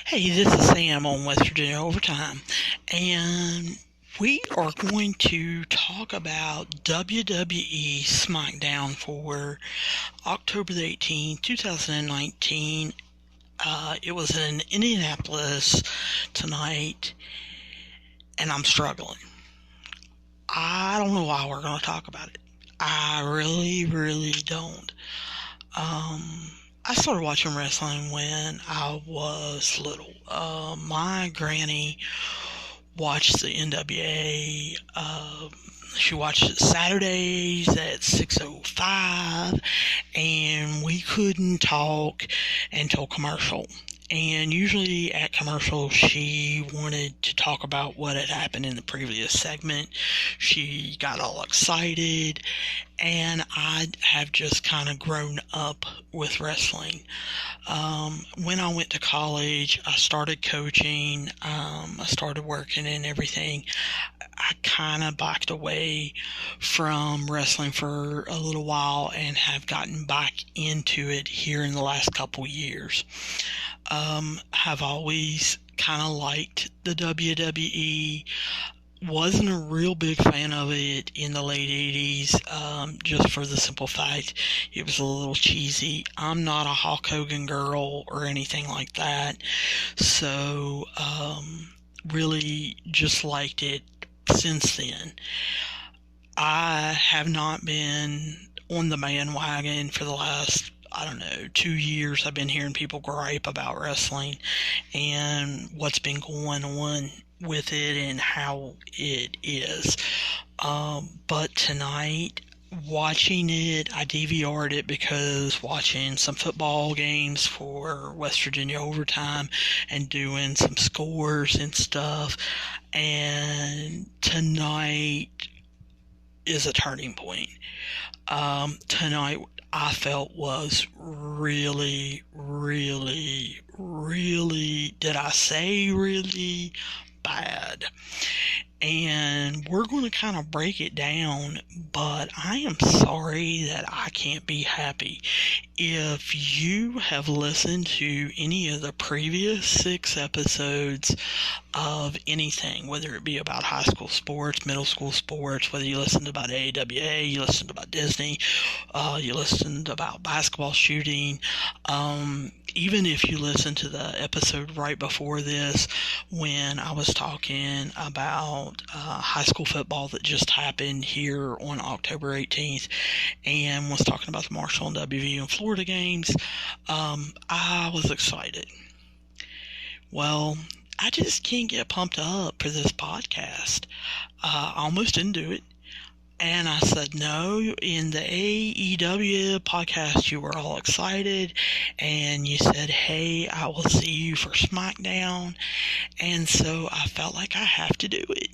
Hey, this is Sam on West Virginia Overtime, and we are going to talk about WWE Smackdown for October the 18th, 2019. It was in Indianapolis tonight, and I'm struggling. I don't know why we're going to talk about it. I really, really don't. I started watching wrestling when I was little. My granny watched the NWA. She watched it Saturdays at 6:05, and we couldn't talk until commercial. And usually at commercial, she wanted to talk about what had happened in the previous segment. She got all excited, and I have just kind of grown up with wrestling. When I went to college, I started coaching, I started working and everything. I kind of backed away from wrestling for a little while and have gotten back into it here in the last couple years. Have always kind of liked the WWE. Wasn't a real big fan of it in the late 80s, just for the simple fact it was a little cheesy. I'm not a Hulk Hogan girl or anything like that, so really just liked it since then. I have not been on the bandwagon for the last, I don't know, 2 years. I've been hearing people gripe about wrestling and what's been going on with it and how it is. But tonight, watching it, I DVR'd it because watching some football games for West Virginia Overtime and doing some scores and stuff. And tonight is a turning point. Tonight I felt was really, really, really, did I say really bad? And we're going to kind of break it down, but I am sorry that I can't be happy. If you have listened to any of the previous 6 episodes of anything, whether it be about high school sports, middle school sports, whether you listened about AWA, you listened about Disney, you listened about basketball shooting, even if you listen to the episode right before this when I was talking about high school football that just happened here on October 18th and was talking about the Marshall and WVU and Florida games, I was excited. Well, I just can't get pumped up for this podcast. I almost didn't do it. And I said, no, in the AEW podcast, you were all excited, and you said, hey, I will see you for Smackdown, and so I felt like I have to do it.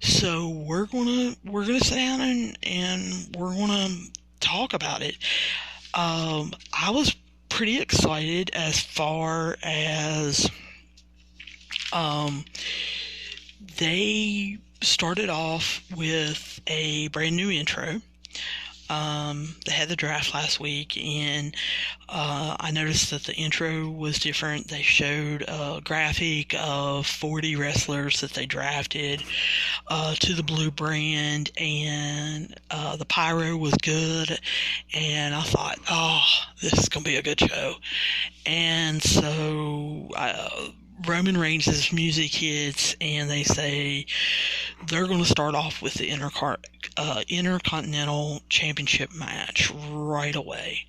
So we're gonna sit down and we're gonna talk about it. I was pretty excited as far as, they started off with a brand new intro. They had the draft last week, and I noticed that the intro was different. They showed a graphic of 40 wrestlers that they drafted to the blue brand, and the pyro was good, and I thought, oh, this is going to be a good show. And so Roman Reigns' music hits, and they say they're going to start off with the Intercontinental Championship match right away.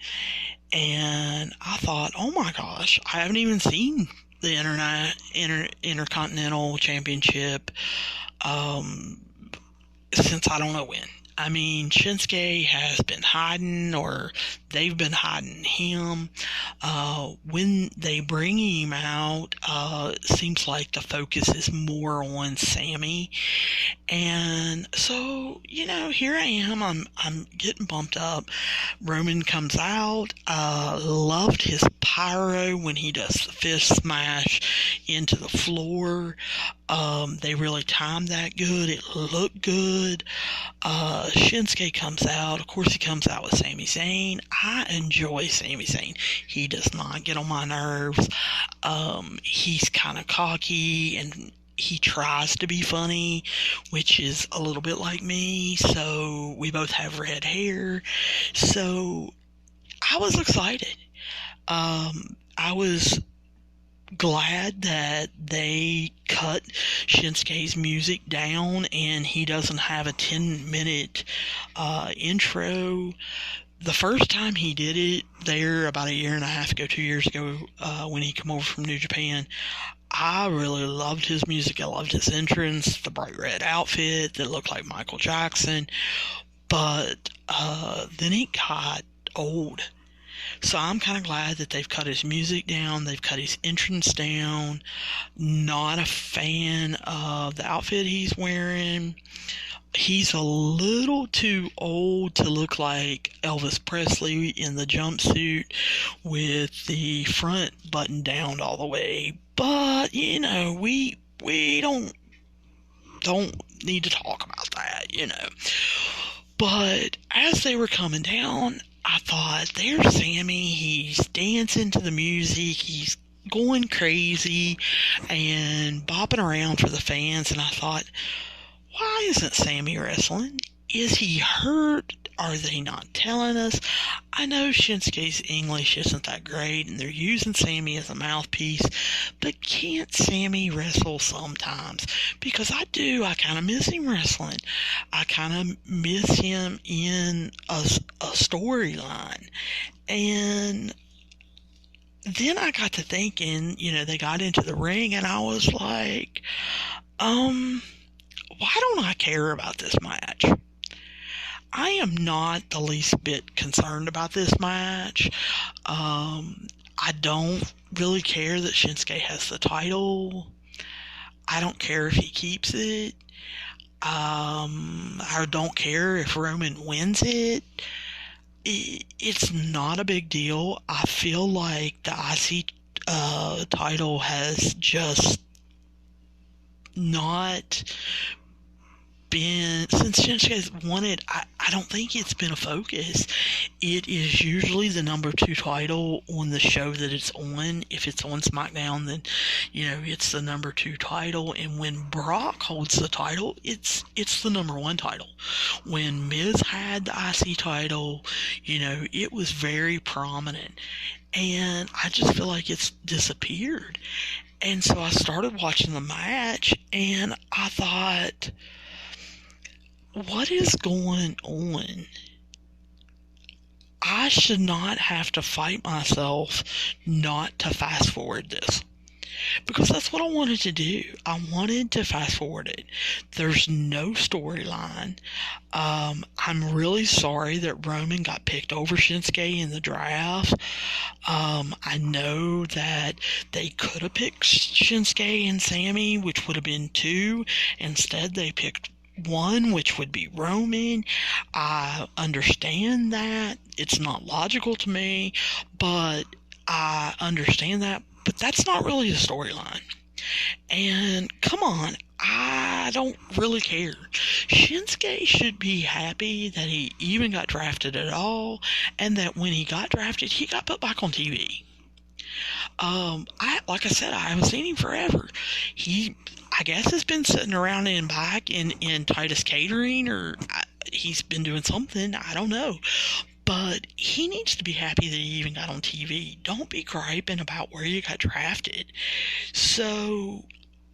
And I thought, oh my gosh, I haven't even seen the Intercontinental Championship since I don't know when. I mean, Shinsuke has been hiding, or they've been hiding him. When they bring him out, it seems like the focus is more on Sammy. And so, here I am. I'm getting bumped up. Roman comes out. Loved his pyro when he does the fist smash into the floor. They really timed that good. It looked good. Shinsuke comes out. Of course, he comes out with Sami Zayn. I enjoy Sami Zayn. He does not get on my nerves. He's kind of cocky and he tries to be funny, which is a little bit like me. So we both have red hair. So I was excited. I was glad that they cut Shinsuke's music down and he doesn't have a 10-minute intro. The first time he did it there about a year and a half ago, 2 years ago, when he came over from New Japan, I really loved his music. I loved his entrance, the bright red outfit that looked like Michael Jackson. But then it got old. So I'm kind of glad that they've cut his music down. They've cut his entrance down. Not a fan of the outfit he's wearing. He's a little too old to look like Elvis Presley in the jumpsuit with the front button down all the way. But, you know, we don't need to talk about that, you know. But as they were coming down, I thought, there's Sammy. He's dancing to the music. He's going crazy and bopping around for the fans. And I thought, why isn't Sammy wrestling? Is he hurt? Are they not telling us? I know Shinsuke's English isn't that great, and they're using Sammy as a mouthpiece, but can't Sammy wrestle sometimes? Because I do. I kind of miss him wrestling. I kind of miss him in a storyline. And then I got to thinking, you know, they got into the ring, and I was like, why don't I care about this match? I am not the least bit concerned about this match. I don't really care that Shinsuke has the title. I don't care if he keeps it. I don't care if Roman wins it. It's not a big deal. I feel like the IC title has just not been, since Shinsuke's won it, I don't think it's been a focus. It is usually the number 2 title on the show that it's on. If it's on SmackDown, then, you know, it's the number 2 title. And when Brock holds the title, it's the number 1 title. When Miz had the IC title, you know, it was very prominent. And I just feel like it's disappeared. And so I started watching the match, and I thought, what is going on? I should not have to fight myself not to fast forward this. Because that's what I wanted to do. I wanted to fast forward it. There's no storyline. I'm really sorry that Roman got picked over Shinsuke in the draft. I know that they could have picked Shinsuke and Sammy, which would have been 2. Instead, they picked 1, which would be Roman. I understand that. It's not logical to me, but I understand that. But that's not really the storyline. And come on, I don't really care. Shinsuke should be happy that he even got drafted at all, and that when he got drafted, he got put back on TV. Like I said, I haven't seen him forever. I guess has been sitting around in back in Titus Catering, or he's been doing something. I don't know. But he needs to be happy that he even got on TV. Don't be griping about where you got drafted. So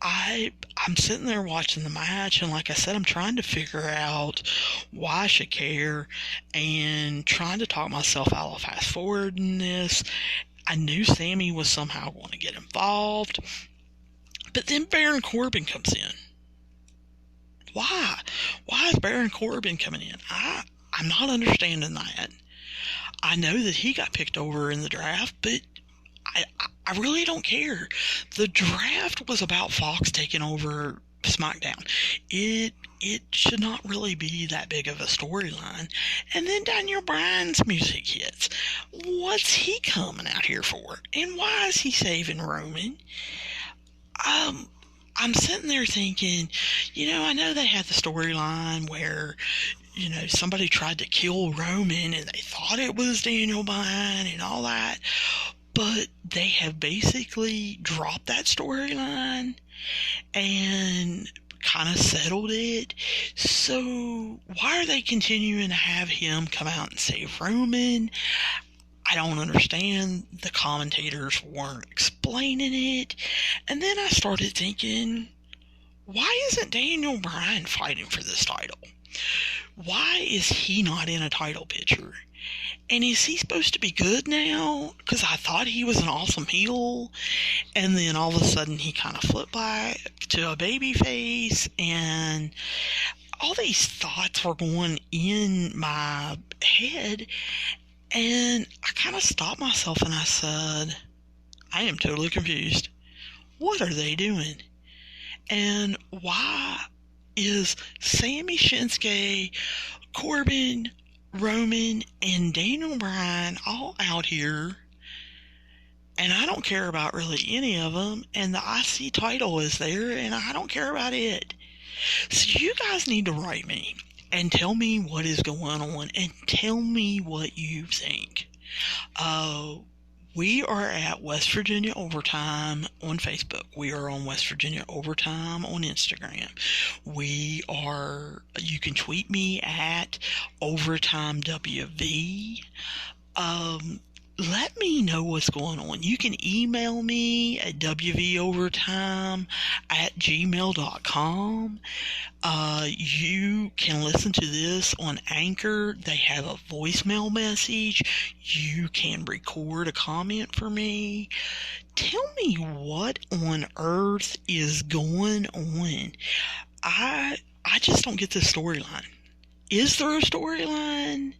I'm sitting there watching the match, and like I said, I'm trying to figure out why I should care and trying to talk myself out of fast forwarding this. I knew Sammy was somehow going to get involved. But then Baron Corbin comes in. Why? Why is Baron Corbin coming in? I'm not understanding that. I know that he got picked over in the draft, but I really don't care. The draft was about Fox taking over SmackDown. It should not really be that big of a storyline. And then Daniel Bryan's music hits. What's he coming out here for? And why is he saving Roman? I'm sitting there thinking, you know, I know they had the storyline where, you know, somebody tried to kill Roman and they thought it was Daniel Bryan and all that. But they have basically dropped that storyline and kind of settled it. So why are they continuing to have him come out and save Roman? I don't understand. The commentators weren't explaining it. And then I started thinking, why isn't Daniel Bryan fighting for this title? Why is he not in a title picture? And is he supposed to be good now? Because I thought he was an awesome heel, and then all of a sudden he kind of flipped back to a baby face, and all these thoughts were going in my head, and I kind of stopped myself and I said, I am totally confused. What are they doing? And why is Sammy, Shinsuke, Corbin, Roman, and Daniel Bryan all out here, and I don't care about really any of them, and the IC title is there, and I don't care about it. So you guys need to write me and tell me what is going on, and tell me what you think. We are at West Virginia Overtime on Facebook. We are on West Virginia Overtime on Instagram. You can tweet me at OvertimeWV. Let me know what's going on. You can email me at wvovertime@gmail.com. You can listen to this on Anchor. They have a voicemail message. You can record a comment for me. Tell me what on earth is going on. I just don't get this storyline. Is there a storyline?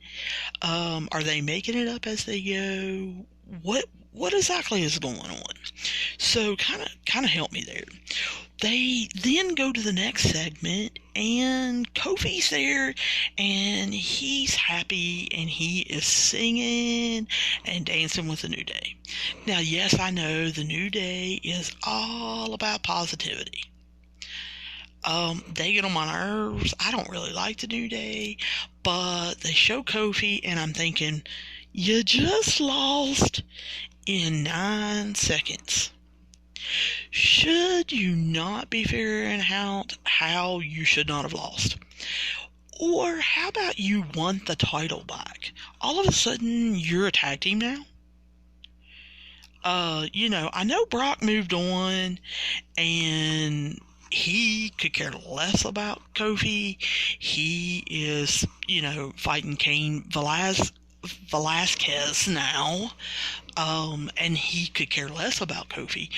Are they making it up as they go? What exactly is going on? So kind of help me there. They then go to the next segment, and Kofi's there, and he's happy, and he is singing and dancing with the New Day. Now, yes, I know the New Day is all about positivity. They get on my nerves. I don't really like the New Day, but they show Kofi, and I'm thinking, you just lost in 9 seconds. Should you not be figuring out how you should not have lost? Or how about you want the title back? All of a sudden, you're a tag team now? I know Brock moved on, and he could care less about Kofi. He is, fighting Cain Velasquez now. And he could care less about Kofi.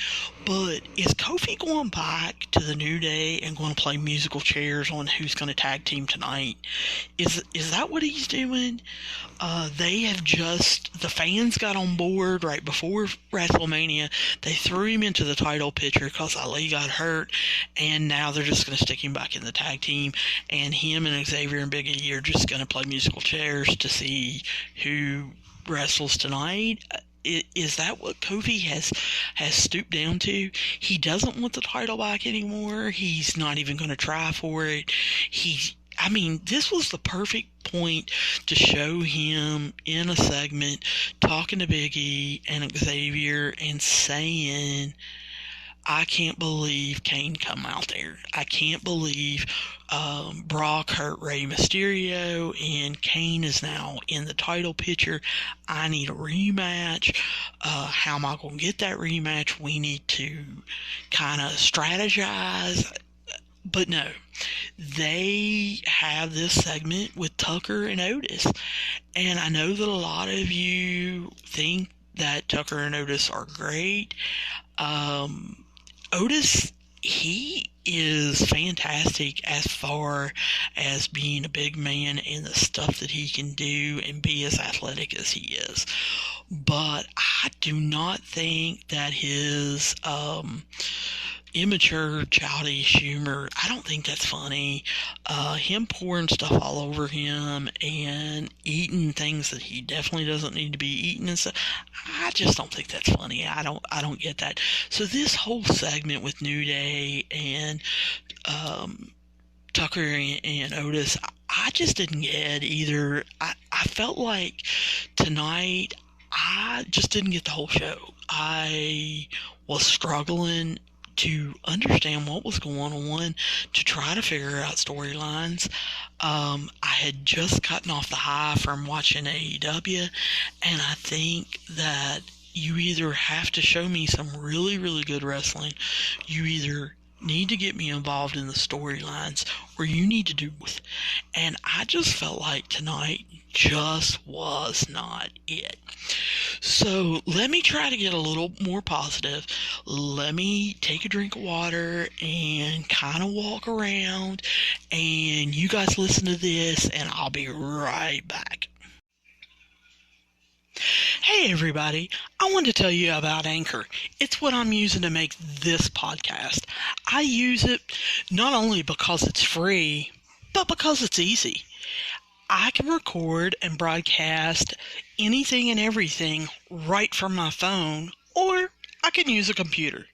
But is Kofi going back to the New Day and going to play musical chairs on who's going to tag team tonight? Is that what he's doing? The fans got on board right before WrestleMania. They threw him into the title picture because Ali got hurt, and now they're just going to stick him back in the tag team, and him and Xavier and Big E are just going to play musical chairs to see who wrestles tonight. Is that what Kofi has stooped down to? He doesn't want the title back anymore. He's not even going to try for it. This was the perfect point to show him in a segment talking to Big E and Xavier and saying, I can't believe Kane come out there. I can't believe Brock hurt Rey Mysterio, and Kane is now in the title picture. I need a rematch. How am I going to get that rematch? We need to kind of strategize. But no, they have this segment with Tucker and Otis. And I know that a lot of you think that Tucker and Otis are great. Otis, he is fantastic as far as being a big man and the stuff that he can do and be as athletic as he is. But I do not think that his immature, childish humor, I don't think that's funny. Him pouring stuff all over him and eating things that he definitely doesn't need to be eating and stuff, I just don't think that's funny. I don't get that. So this whole segment with New Day and Tucker and Otis, I just didn't get either. I felt like tonight I just didn't get the whole show. I was struggling to understand what was going on, to try to figure out storylines. I had just gotten off the high from watching AEW, and I think that you either have to show me some really, really good wrestling, you either need to get me involved in the storylines, or you need to do both. And I just felt like tonight just was not it. So let me try to get a little more positive. Let me take a drink of water and kind of walk around, and you guys listen to this, and I'll be right back. Hey everybody, I want to tell you about Anchor. It's what I'm using to make this podcast. I use it not only because it's free, but because it's easy. I can record and broadcast anything and everything right from my phone, or I can use a computer.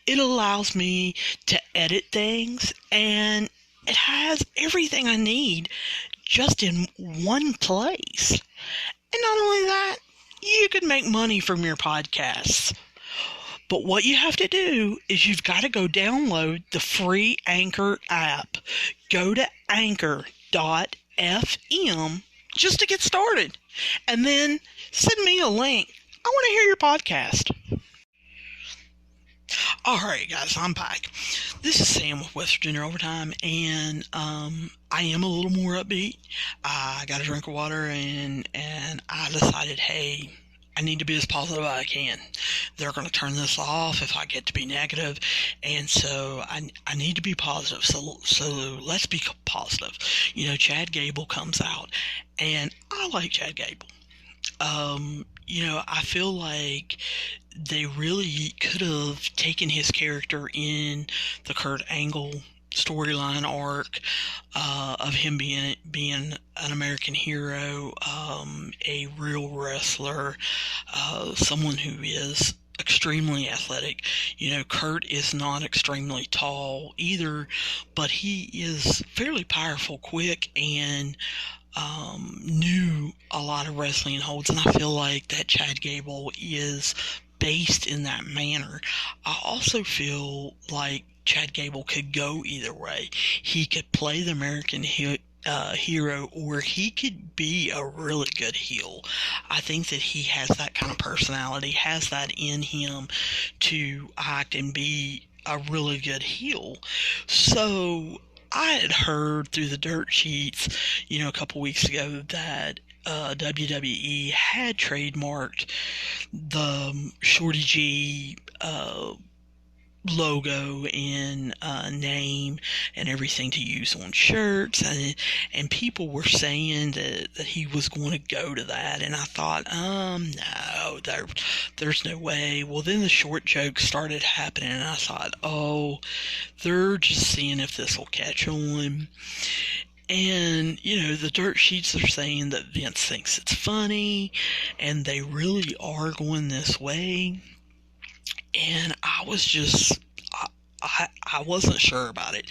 It allows me to edit things, and it has everything I need just in one place. And not only that, you can make money from your podcasts. But what you have to do is you've got to go download the free Anchor app. Go to anchor.fm just to get started. And then send me a link. I want to hear your podcast. Alright guys, I'm back. This is Sam with West Virginia Overtime, and I am a little more upbeat. I got a drink of water, and I decided, hey, I need to be as positive as I can. They're going to turn this off if I get to be negative, and so I need to be positive. So let's be positive. You know, Chad Gable comes out, and I like Chad Gable. You know, I feel like they really could have taken his character in the Kurt Angle storyline arc of him being an American hero, a real wrestler, someone who is extremely athletic. You know, Kurt is not extremely tall either, but he is fairly powerful, quick, and knew a lot of wrestling holds, and I feel like that Chad Gable is based in that manner. I also feel like Chad Gable could go either way. He could play the American hero, or he could be a really good heel. I think that he has that kind of personality, has that in him to act and be a really good heel. So I had heard through the dirt sheets, you know, a couple weeks ago that WWE had trademarked the Shorty G logo and name and everything to use on shirts, and people were saying that he was going to go to that, and I thought, no, there's no way. Well, then the short jokes started happening, and I thought, oh, they're just seeing if this will catch on. And, you know, the dirt sheets are saying that Vince thinks it's funny, and they really are going this way. And I was just, I wasn't sure about it.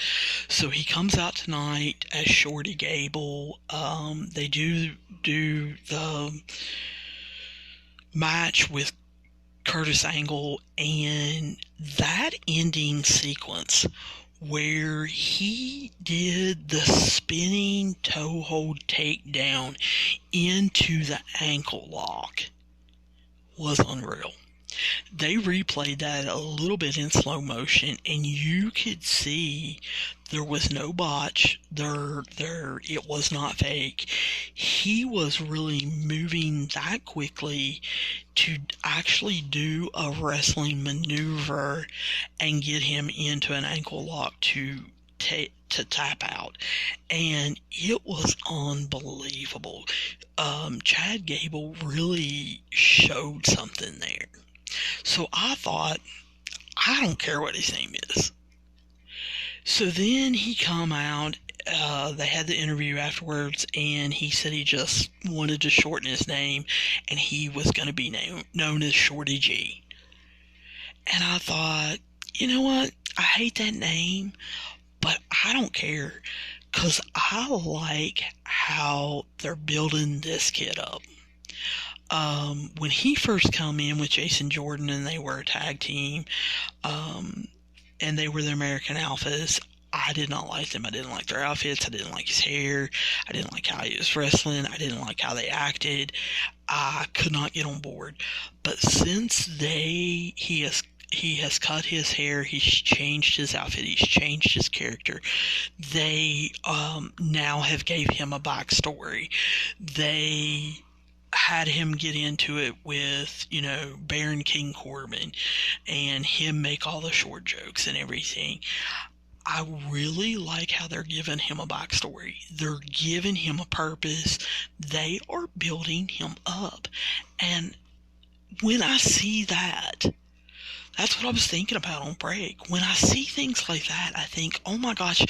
So he comes out tonight as Shorty Gable. They do the match with Curtis Angle, and that ending sequence where he did the spinning toe hold takedown into the ankle lock was unreal. They replayed that a little bit in slow motion, and you could see there was no botch. It was not fake. He was really moving that quickly to actually do a wrestling maneuver and get him into an ankle lock to tap out, and it was unbelievable. Chad Gable really showed something there. So I thought, I don't care what his name is. So then he come out, they had the interview afterwards, and he said he just wanted to shorten his name, and he was going to be known as Shorty G. And I thought, you know what, I hate that name, but I don't care, because I like how they're building this kid up. when he first come in with Jason Jordan and they were a tag team, and they were the American Alphas, I did not like them. I didn't like their outfits. I didn't like his hair. I didn't like how he was wrestling. I didn't like how they acted. I could not get on board. But since he has cut his hair, he's changed his outfit, he's changed his character. They now have gave him a backstory. They had him get into it with, Baron King Corbin and him make all the short jokes and everything. I really like how they're giving him a backstory. They're giving him a purpose. They are building him up. And when I see that, that's what I was thinking about on break. When I see things like that, I think, oh my gosh,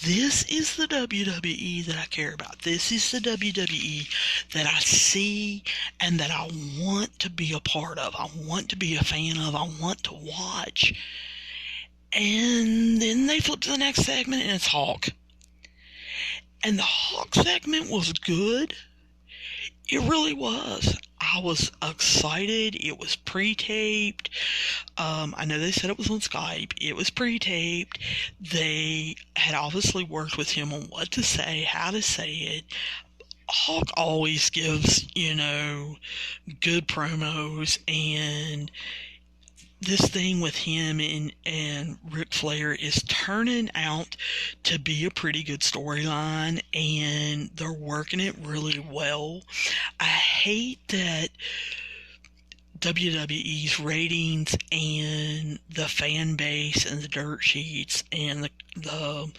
this is the WWE that I care about. This is the WWE that I see and that I want to be a part of. I want to be a fan of. I want to watch. And then they flip to the next segment and it's Hawk. And the Hawk segment was good. It really was. I was excited. It was pre-taped. I know they said it was on Skype. It was pre-taped. They had obviously worked with him on what to say, how to say it. Hawk always gives, good promos, and this thing with him and Ric Flair is turning out to be a pretty good storyline, and they're working it really well. I hate that WWE's ratings and the fan base and the dirt sheets and the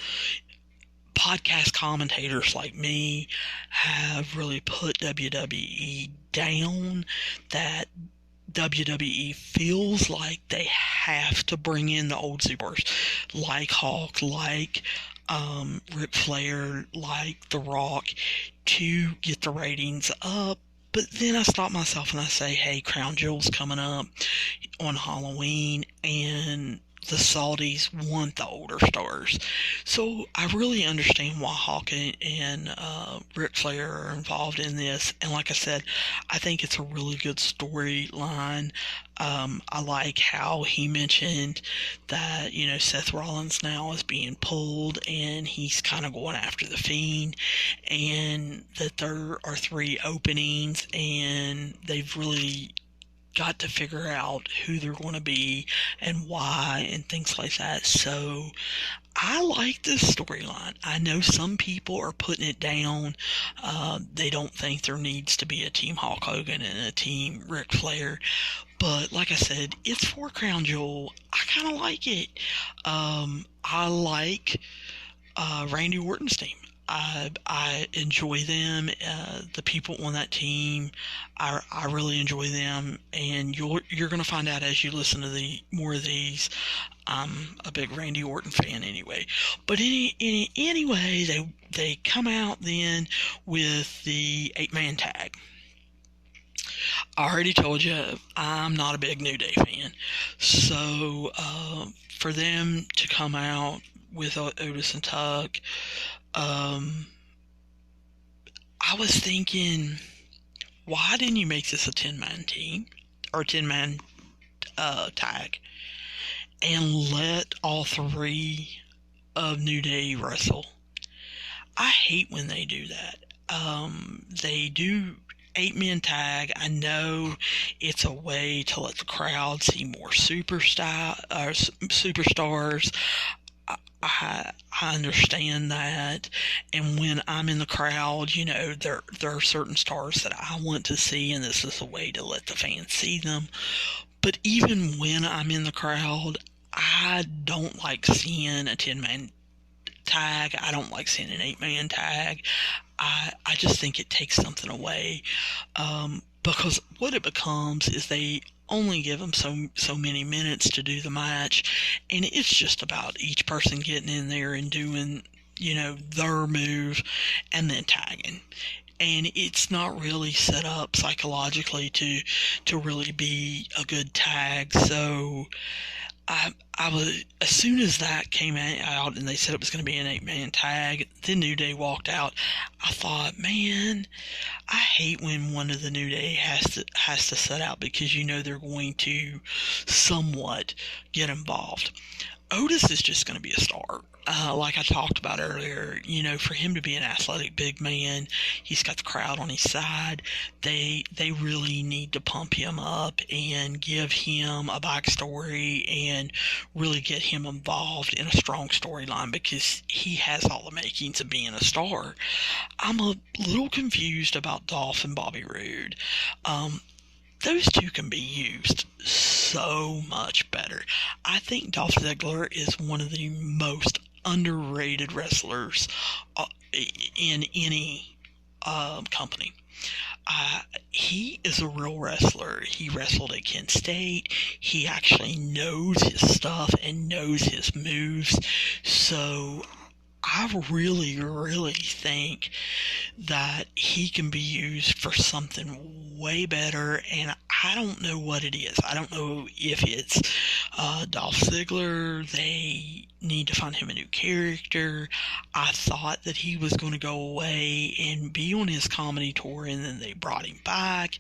podcast commentators like me have really put WWE down, that WWE feels like they have to bring in the old superstars like Hawk, like Ric Flair, like The Rock to get the ratings up. But then I stop myself and I say, hey, Crown Jewel's coming up on Halloween, and the Saudis want the older stars. So I really understand why Hawk and Ric Flair are involved in this. And like I said, I think it's a really good storyline. I like how he mentioned that, Seth Rollins now is being pulled and he's kind of going after the Fiend, and that there are 3 openings and they've really got to figure out who they're going to be and why and things like that. So I like this storyline. I know some people are putting it down. They don't think there needs to be a Team Hulk Hogan and a Team Ric Flair. But like I said, it's for Crown Jewel. I kind of like it. I like Randy Orton's team. I enjoy them. The people on that team, I really enjoy them, and you're going to find out as you listen to the more of these. I'm a big Randy Orton fan anyway. But anyway, they come out then with the 8-man tag. I already told you I'm not a big New Day fan, so for them to come out with Otis and Tuck, I was thinking, why didn't you make this a 10-man team or 10-man tag and let all 3 of New Day wrestle? I hate when they do that. They do 8-man tag. I know it's a way to let the crowd see more superstars. I understand that, and when I'm in the crowd, there are certain stars that I want to see, and this is a way to let the fans see them. But even when I'm in the crowd, I don't like seeing a 10-man tag. I don't like seeing an 8-man tag. I just think it takes something away, because what it becomes is they only give them so many minutes to do the match, and it's just about each person getting in there and doing their move and then tagging, and it's not really set up psychologically to really be a good tag. So I as soon as that came out and they said it was going to be an 8-man tag, then New Day walked out. I thought, man, I hate when one of the New Day has to set out because you know they're going to somewhat get involved. Otis is just going to be a star. Like I talked about earlier, you know, for him to be an athletic big man, he's got the crowd on his side. They really need to pump him up and give him a backstory and really get him involved in a strong storyline because he has all the makings of being a star. I'm a little confused about Dolph and Bobby Roode. Those two can be used so much better. I think Dolph Ziggler is one of the most underrated wrestlers in any company. He is a real wrestler. He wrestled at Kent State. He actually knows his stuff and knows his moves. So I really, really think that he can be used for something way better, and I don't know what it is. I don't know if it's Dolph Ziggler. They need to find him a new character. I thought that he was going to go away and be on his comedy tour, and then they brought him back,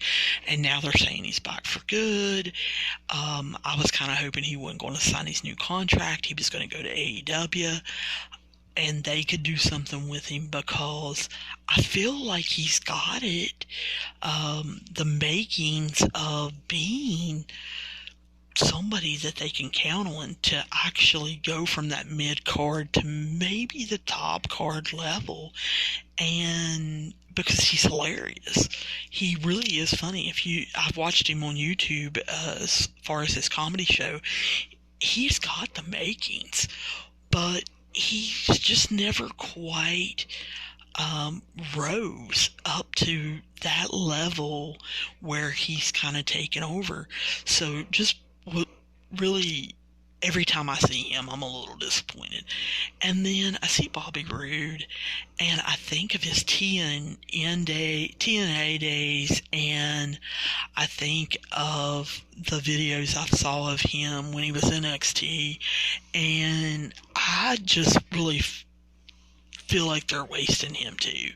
and now they're saying he's back for good. I was kind of hoping he wasn't going to sign his new contract. He was going to go to AEW. And they could do something with him because I feel like he's got it, the makings of being somebody that they can count on to actually go from that mid card to maybe the top card level. And because he's hilarious, he really is funny. I've watched him on YouTube as far as his comedy show. He's got the makings, but he's just never quite rose up to that level where he's kind of taken over. So just really, every time I see him, I'm a little disappointed. And then I see Bobby Roode, and I think of his TNA days, and I think of the videos I saw of him when he was in NXT, and I just really feel like they're wasting him too.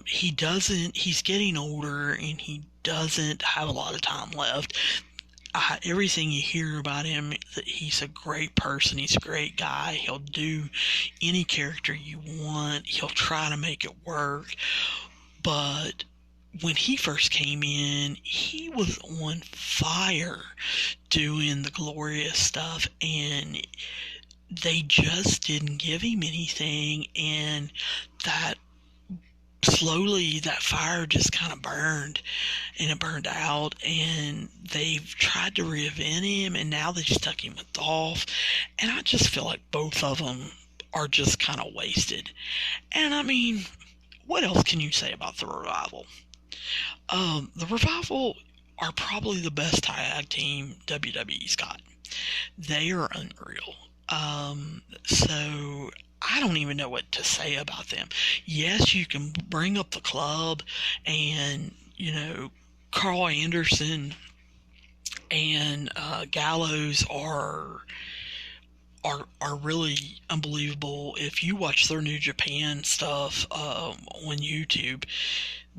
He's getting older, and he doesn't have a lot of time left. Everything you hear about him, he's a great person. He's a great guy. He'll do any character you want. He'll try to make it work. But when he first came in, he was on fire doing the glorious stuff, and they just didn't give him anything, and that slowly that fire just kind of burned, and it burned out, and they've tried to reinvent him, and now they stuck him with Dolph, and I just feel like both of them are just kind of wasted. And I mean, what else can you say about the Revival? The Revival are probably the best tag team WWE's got. They are unreal. So I don't even know what to say about them. Yes, you can bring up the club, and you know, Carl Anderson and Gallows are really unbelievable. If you watch their New Japan stuff on YouTube,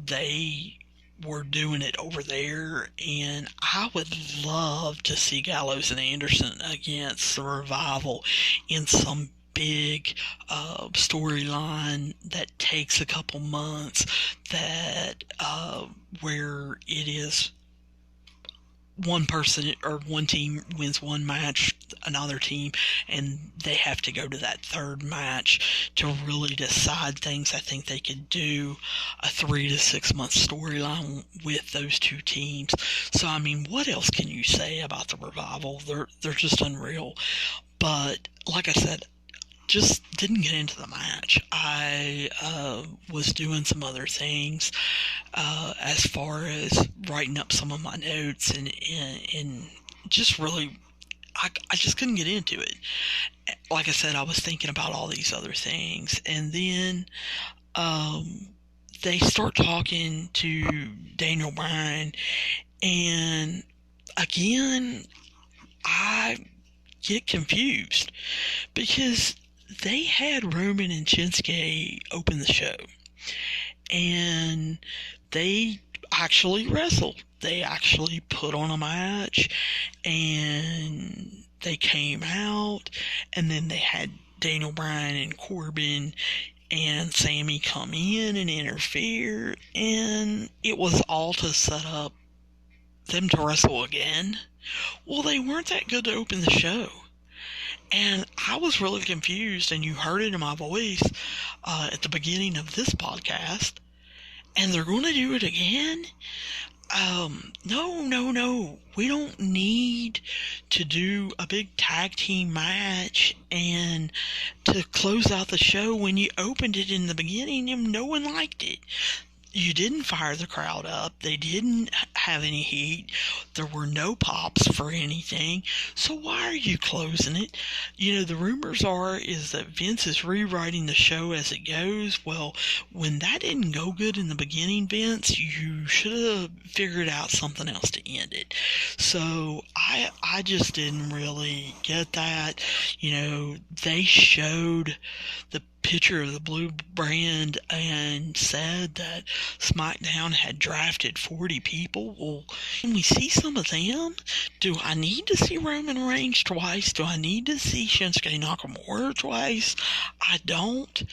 they were doing it over there, and I would love to see Gallows and Anderson against the Revival in some big storyline that takes a couple months, that where it is one person or one team wins one match, another team, and they have to go to that third match to really decide things. I think they could do a 3 to 6 month storyline with those two teams. So I mean, what else can you say about the Revival? They're just unreal. But like I said, just didn't get into the match. I was doing some other things as far as writing up some of my notes, and just really, I just couldn't get into it. Like I said, I was thinking about all these other things, and then they start talking to Daniel Bryan, and again, I get confused because they had Roman and Shinsuke open the show, and they actually wrestled. They actually put on a match, and they came out, and then they had Daniel Bryan and Corbin and Sammy come in and interfere, and it was all to set up them to wrestle again. Well, they weren't that good to open the show. And I was really confused, and you heard it in my voice at the beginning of this podcast. And they're going to do it again? No. We don't need to do a big tag team match and to close out the show when you opened it in the beginning and no one liked it. You didn't fire the crowd up. They didn't have any heat. There were no pops for anything. So why are you closing it? You know, the rumors is that Vince is rewriting the show as it goes. Well, when that didn't go good in the beginning, Vince, you should have figured out something else to end it. So I just didn't really get that. You know, they showed the picture of the blue brand and said that Smackdown had drafted 40 people. Well, can we see some of them? Do I need to see Roman Reigns twice? Do I need to see Shinsuke Nakamura twice? I don't.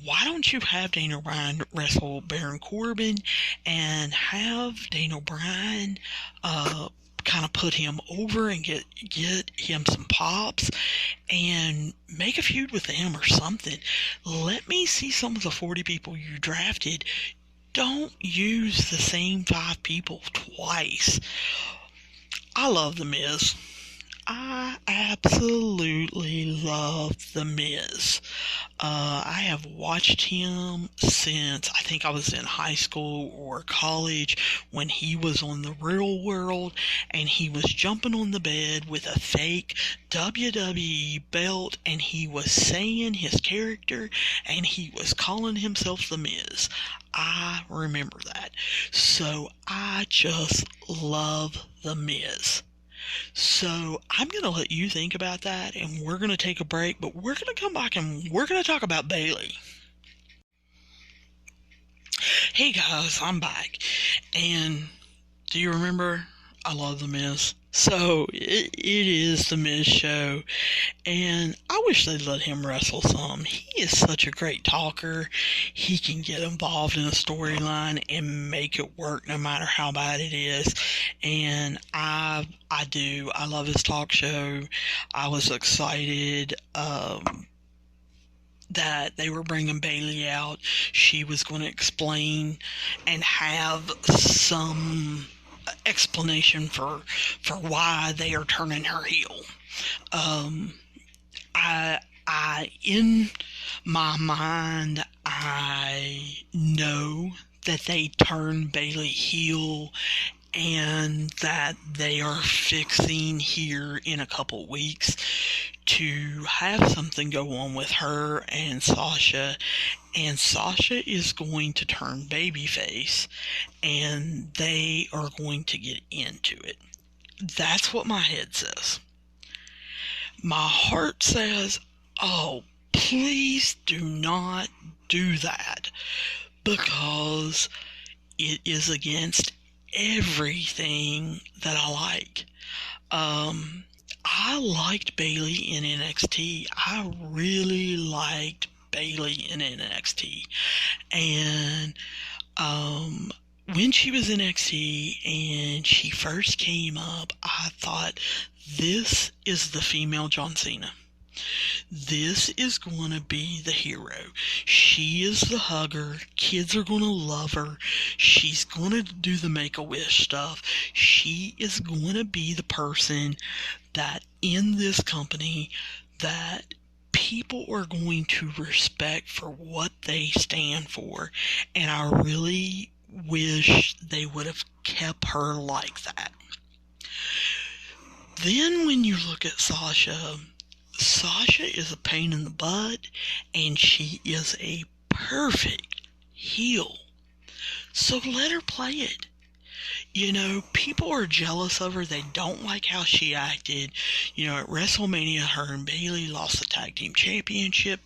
Why don't you have Daniel Bryan wrestle Baron Corbin and have Daniel Bryan kind of put him over and get him some pops and make a feud with them or something. Let me see some of the 40 people you drafted. Don't use the same 5 people twice. I love The Miz. I absolutely love The Miz. I have watched him since I think I was in high school or college when he was on the Real World and he was jumping on the bed with a fake WWE belt and he was saying his character and he was calling himself The Miz. I remember that. So I just love The Miz. So I'm going to let you think about that, and we're going to take a break, but we're going to come back and we're going to talk about Bayley. Hey guys, I'm back, and do you remember I love The Miz? So it is The Miz show, and I wish they'd let him wrestle some. He is such a great talker. He can get involved in a storyline and make it work no matter how bad it is. And I do. I love his talk show. I was excited that they were bringing Bayley out. She was going to explain and have some explanation for why they are turning her heel. I in my mind, I know that they turn Bayley heel and that they are fixing here in a couple weeks to have something go on with her and Sasha is going to turn babyface and they are going to get into it. That's what my head says. My heart says, oh, please do not do that, because it is against everything that I like. I liked Bayley in NXT. I really liked Bayley in NXT. And when she was in NXT and she first came up, I thought, this is the female John Cena. This is going to be the hero. She is the hugger. Kids are going to love her. She's going to do the Make-A-Wish stuff. She is going to be the person that in this company that people are going to respect for what they stand for. And I really wish they would have kept her like that. Then when you look at Sasha is a pain in the butt, and she is a perfect heel. So let her play it. People are jealous of her. They don't like how she acted. At WrestleMania, her and Bayley lost the tag team championship,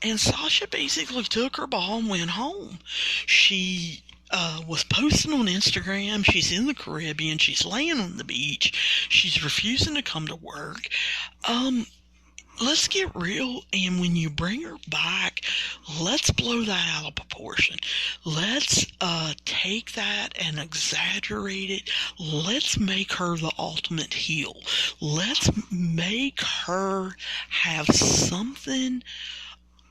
and Sasha basically took her ball and went home. She was posting on Instagram. She's in the Caribbean. She's laying on the beach. She's refusing to come to work. Let's get real, and when you bring her back, let's blow that out of proportion. Let's take that and exaggerate it. Let's make her the ultimate heel. Let's make her have something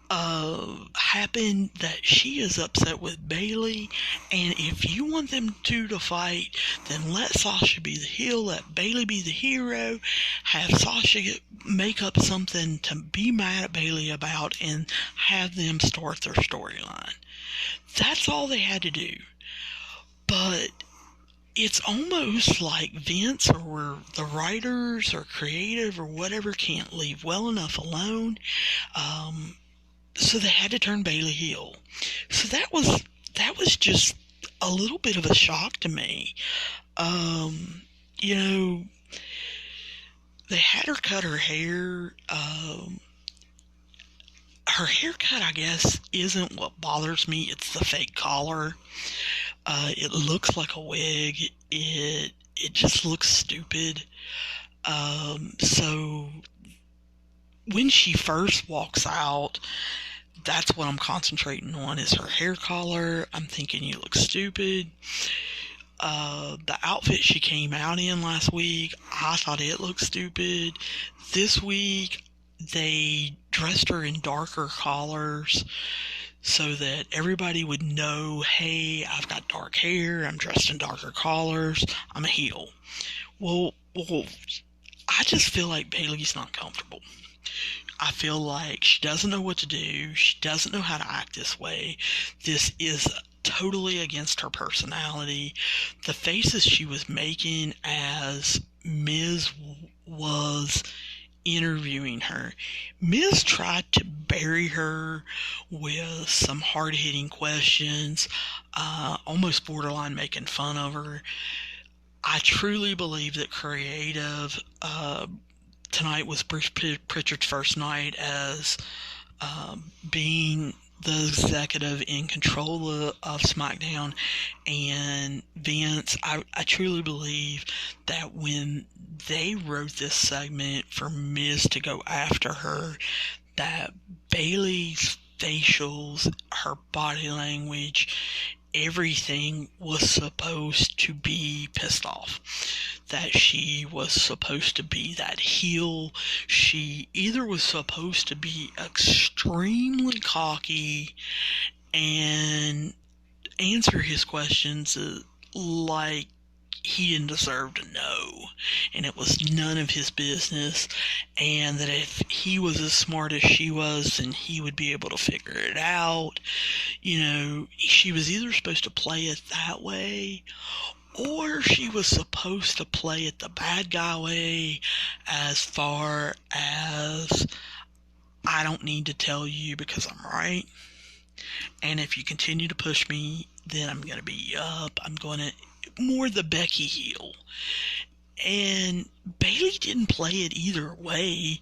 happen that she is upset with Bayley, and if you want them two to fight, then let Sasha be the heel, let Bayley be the hero, have Sasha make up something to be mad at Bayley about, and have them start their storyline. That's all they had to do. But it's almost like Vince or the writers or creative or whatever can't leave well enough alone. So they had to turn Bayley heel. So that was just a little bit of a shock to me. They had her cut her hair. Her haircut, I guess, isn't what bothers me. It's the fake collar. It looks like a wig. It just looks stupid. So when she first walks out, that's what I'm concentrating on, is her hair color. I'm thinking, you look stupid. The outfit she came out in last week, I thought it looked stupid. This week, they dressed her in darker colors so that everybody would know, hey, I've got dark hair, I'm dressed in darker colors, I'm a heel. Well, I just feel like Bayley's not comfortable. I feel like she doesn't know what to do. She doesn't know how to act this way. This is totally against her personality. The faces she was making as Miz was interviewing her. Miz tried to bury her with some hard-hitting questions, almost borderline making fun of her. I truly believe that creative tonight was Bruce Pritchard's first night as being the executive in control of SmackDown, and Vince, I truly believe that when they wrote this segment for Miz to go after her, that Bayley's facials, her body language, everything was supposed to be pissed off. That she was supposed to be that heel. She either was supposed to be extremely cocky and answer his questions like he didn't deserve to know, and it was none of his business, and that if he was as smart as she was, then he would be able to figure it out. She was either supposed to play it that way, or she was supposed to play it the bad guy way, as far as, I don't need to tell you because I'm right, and if you continue to push me, then I'm going to beat you up. I'm going to more the Becky heel. And Bayley didn't play it either way.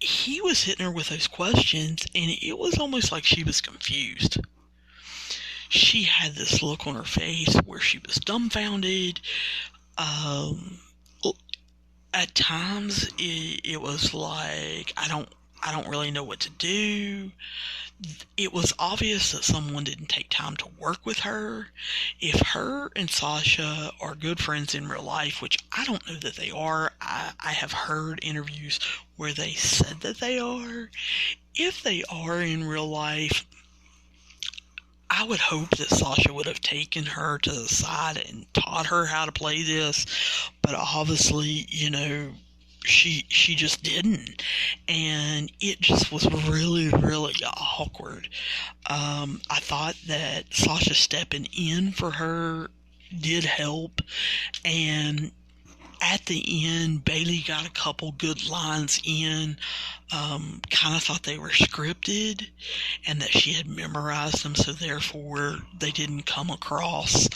He was hitting her with those questions, and it was almost like she was confused. She had this look on her face where she was dumbfounded. At times, it was like, I don't really know what to do. It was obvious that someone didn't take time to work with her. If her and Sasha are good friends in real life, which I don't know that they are, I have heard interviews where they said that they are. If they are in real life, I would hope that Sasha would have taken her to the side and taught her how to play this, but obviously, she just didn't, and it just was really, really awkward. I thought that Sasha stepping in for her did help, and at the end, Bayley got a couple good lines in. Kind of thought they were scripted and that she had memorized them, so therefore they didn't come across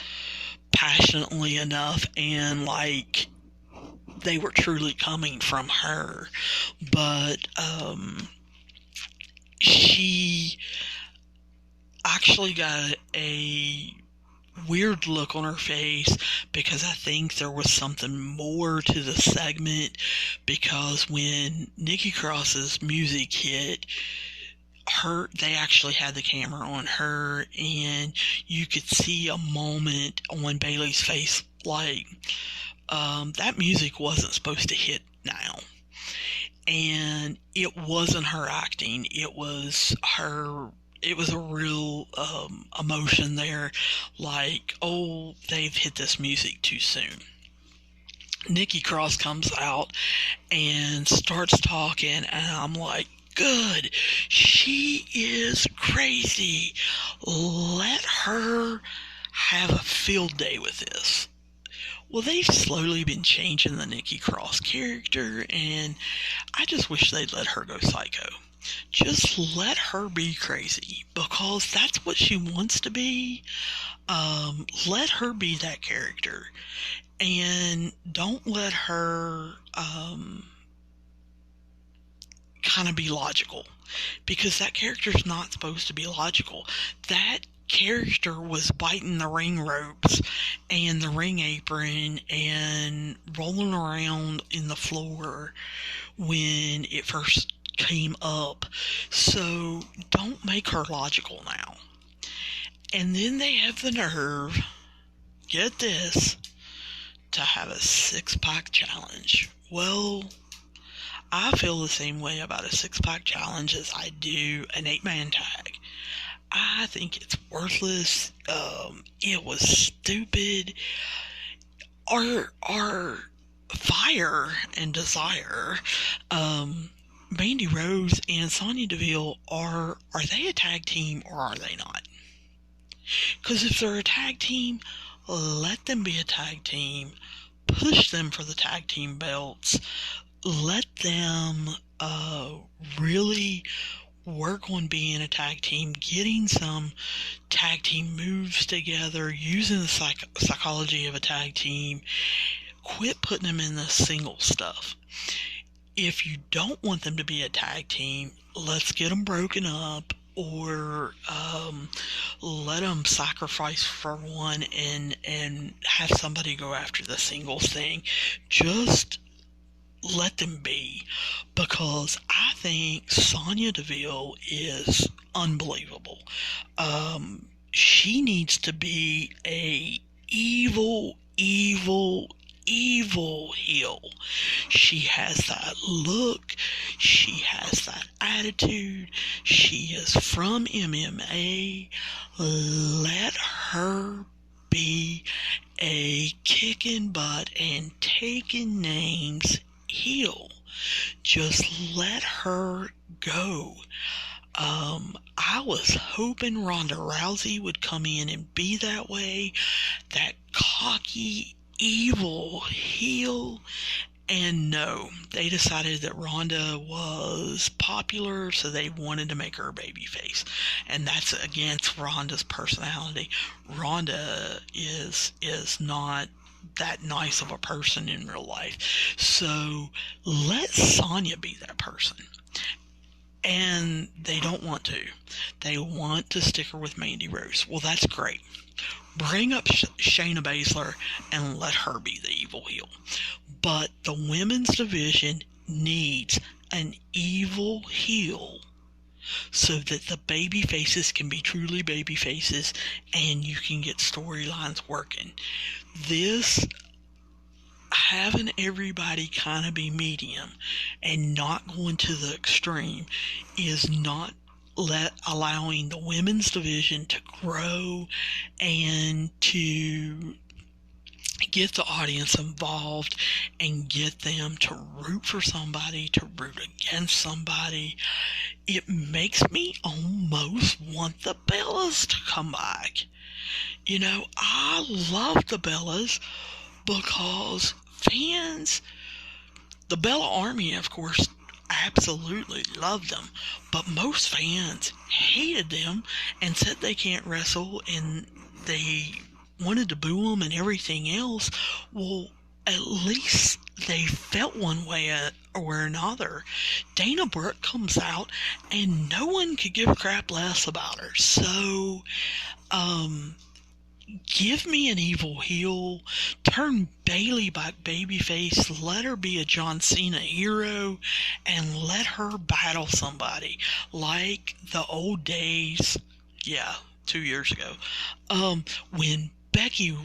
passionately enough, and like they were truly coming from her. But she actually got a weird look on her face because I think there was something more to the segment, because when Nikki Cross's music hit, they actually had the camera on her, and you could see a moment on Bayley's face like that music wasn't supposed to hit now. And it wasn't her acting, it was her. It was a real emotion there, like, oh, they've hit this music too soon. Nikki Cross comes out and starts talking, and I'm like, good, she is crazy. Let her have a field day with this. Well, they've slowly been changing the Nikki Cross character, and I just wish they'd let her go psycho. Just let her be crazy, because that's what she wants to be. Let her be that character, and don't let her kind of be logical, because that character's not supposed to be logical. That character was biting the ring ropes and the ring apron and rolling around in the floor when it first came up. So don't make her logical now. And then they have the nerve, get this, to have a 6-pack challenge. Well, I feel the same way about a 6-pack challenge as I do an 8-man tag. I think it's worthless. It was stupid. Our fire and desire, Mandy Rose and Sonya Deville, are they a tag team or are they not? Because if they're a tag team, let them be a tag team. Push them for the tag team belts. Let them really work on being a tag team, getting some tag team moves together, using the psychology of a tag team. Quit putting them in the single stuff. If you don't want them to be a tag team, let's get them broken up, or let them sacrifice for one and have somebody go after the singles thing. Just let them be, because I think Sonya Deville is unbelievable. She needs to be a evil heel. She has that look. She has that attitude. She is from MMA. Let her be a kicking butt and taking names heel. Just let her go. I was hoping Ronda Rousey would come in and be that way, that cocky, evil heel. And no, they decided that Ronda was popular, so they wanted to make her a babyface. And that's against Ronda's personality. Ronda is not that nice of a person in real life. So let Sonya be that person. And they don't want to. They want to stick her with Mandy Rose. Well, that's great. Bring up Shayna Baszler and let her be the evil heel. But the women's division needs an evil heel so that the baby faces can be truly baby faces and you can get storylines working. This, having everybody kind of be medium and not going to the extreme, is not allowing the women's division to grow and to get the audience involved and get them to root for somebody, to root against somebody. It makes me almost want the Bellas to come back. You know, I love the Bellas because fans, the Bella Army, of course, absolutely loved them, but most fans hated them and said they can't wrestle, and they wanted to boo them and everything else. Well, at least they felt one way or another. Dana Brooke comes out and no one could give a crap less about her. So, give me an evil heel, turn Bayley back babyface, let her be a John Cena hero, and let her battle somebody like the old days. Yeah, 2 years ago, when Becky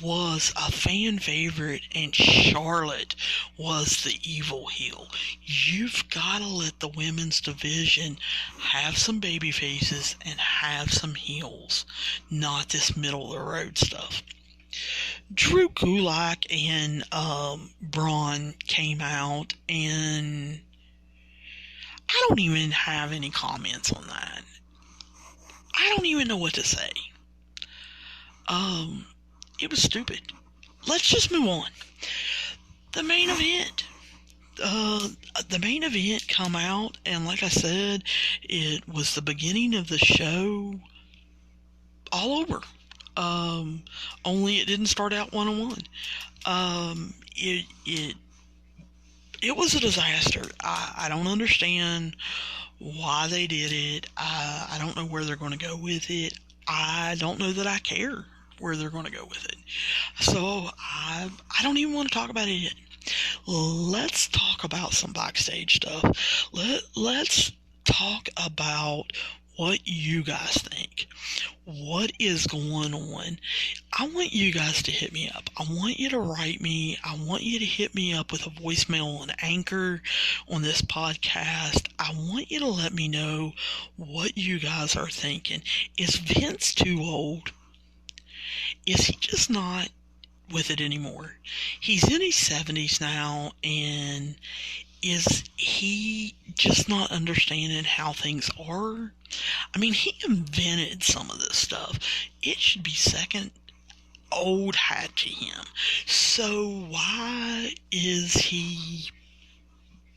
was a fan favorite and Charlotte was the evil heel. You've got to let the women's division have some baby faces and have some heels, not this middle of the road stuff. Drew Gulak and Braun came out, and I don't even have any comments on that. I don't even know what to say. It was stupid. Let's just move on. The main event. The main event come out, and like I said, it was the beginning of the show all over. Only it didn't start out 1-on-1. It was a disaster. I don't understand why they did it. I don't know where they're going to go with it. I don't know that I care where they're going to go with it. So I don't even want to talk about it yet. Let's talk about some backstage stuff. Let's talk about what you guys think. What is going on? I want you guys to hit me up. I want you to write me. I want you to hit me up with a voicemail on Anchor on this podcast. I want you to let me know what you guys are thinking. Is Vince too old? Is he just not with it anymore? He's in his 70s now, and is he just not understanding how things are? I mean, he invented some of this stuff. It should be second old hat to him. So why is he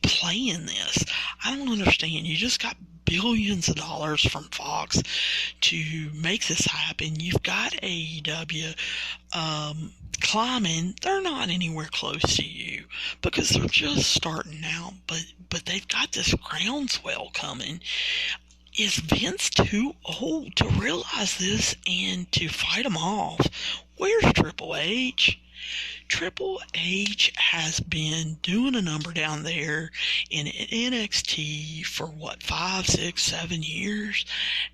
playing this? I don't understand. You just got billions of dollars from Fox to make this happen. You've got AEW climbing. They're not anywhere close to you because they're just starting out, but they've got this groundswell coming. Is Vince too old to realize this and to fight him off? Where's Triple H? Triple H has been doing a number down there in NXT for 5, 6, 7 years,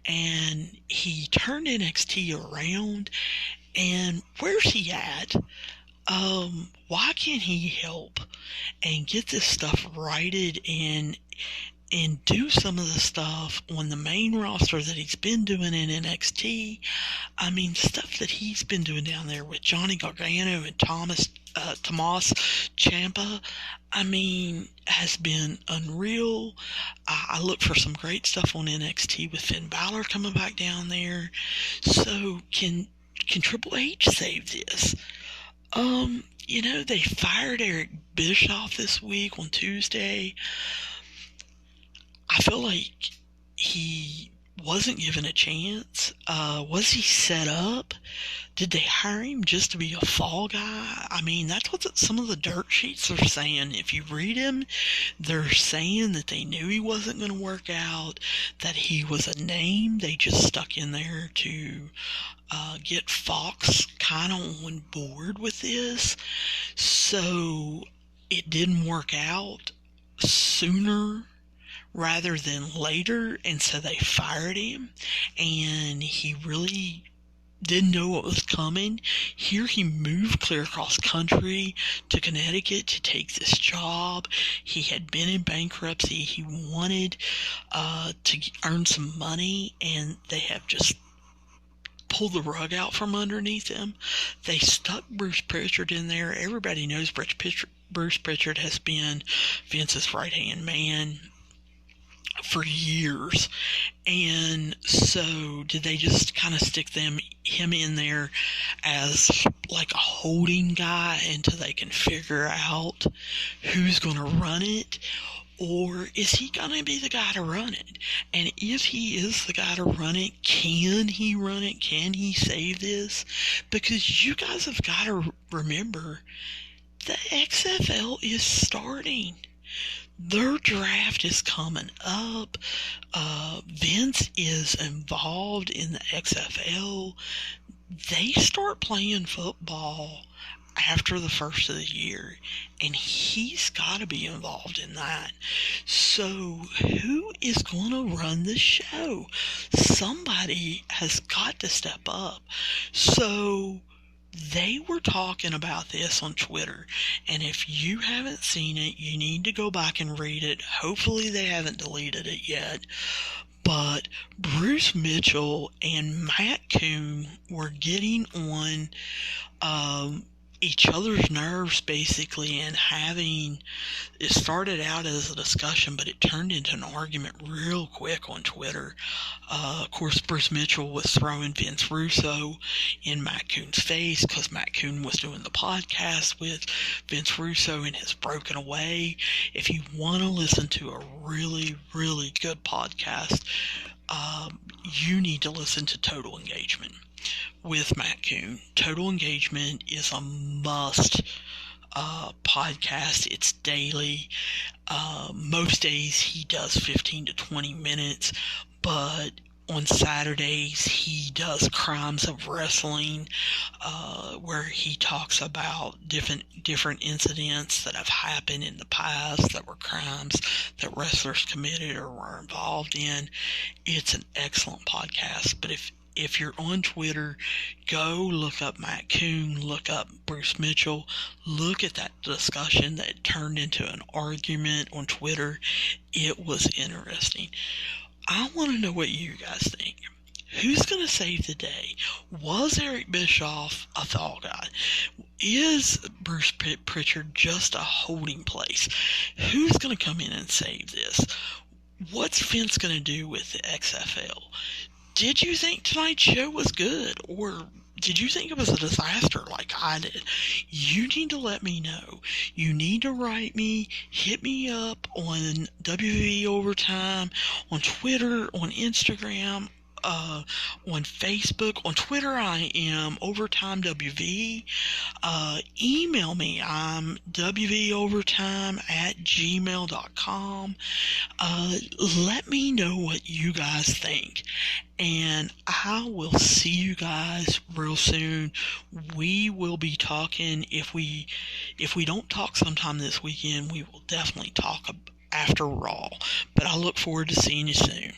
and he turned NXT around. And where's he at? Why can't he help and get this stuff righted and do some of the stuff on the main roster that he's been doing in NXT? I mean, stuff that he's been doing down there with Johnny Gargano and Tommaso Ciampa, I mean, has been unreal. I look for some great stuff on NXT with Finn Balor coming back down there. So can Triple H save this? They fired Eric Bischoff this week on Tuesday. I feel like he wasn't given a chance. Was he set up? Did they hire him just to be a fall guy? I mean, that's what some of the dirt sheets are saying. If you read him, they're saying that they knew he wasn't going to work out, that he was a name they just stuck in there to get Fox kind of on board with this. So it didn't work out sooner rather than later, and so they fired him, and he really didn't know what was coming. Here he moved clear across country to Connecticut to take this job. He had been in bankruptcy. He wanted to earn some money, and they have just pulled the rug out from underneath him. They stuck Bruce Pritchard in there. Everybody knows Bruce Pritchard has been Vince's right-hand man for years. And so did they just kind of stick him in there as like a holding guy until they can figure out who's going to run it? Or is he going to be the guy to run it? And if he is the guy to run it, can he run it? Can he save this? Because you guys have got to remember, the XFL is starting. Their draft is coming up. Vince is involved in the XFL. They start playing football after the first of the year, and he's got to be involved in that. So who is going to run the show? Somebody has got to step up. So they were talking about this on Twitter, and if you haven't seen it, you need to go back and read it. Hopefully they haven't deleted it yet. But Bruce Mitchell and Matt Coon were getting on each other's nerves, basically, and it started out as a discussion, but it turned into an argument real quick on Twitter. Of course, Bruce Mitchell was throwing Vince Russo in Matt Coon's face because Matt Coon was doing the podcast with Vince Russo and has broken away. If you want to listen to a really, really good podcast, you need to listen to Total Engagement with Matt Coon. Total Engagement is a must podcast. It's daily. Most days he does 15 to 20 minutes, but on Saturdays he does Crimes of Wrestling, where he talks about different incidents that have happened in the past that were crimes that wrestlers committed or were involved in. It's an excellent podcast. But if you're on Twitter, go look up Matt Coon, look up Bruce Mitchell, look at that discussion that turned into an argument on Twitter. It was interesting. I want to know what you guys think. Who's going to save the day? Was Eric Bischoff a fall guy? Is Bruce Pritchard just a holding place? Who's going to come in and save this? What's Vince going to do with the XFL? Did you think tonight's show was good, or did you think it was a disaster like I did? You need to let me know. You need to write me, hit me up on WWE Overtime, on Twitter, on Instagram, on Facebook. On Twitter, I am Overtime WV. Email me. I'm wvovertime@gmail.com. Let me know what you guys think, and I will see you guys real soon. We will be talking. If we don't talk sometime this weekend, we will definitely talk after Raw. But I look forward to seeing you soon.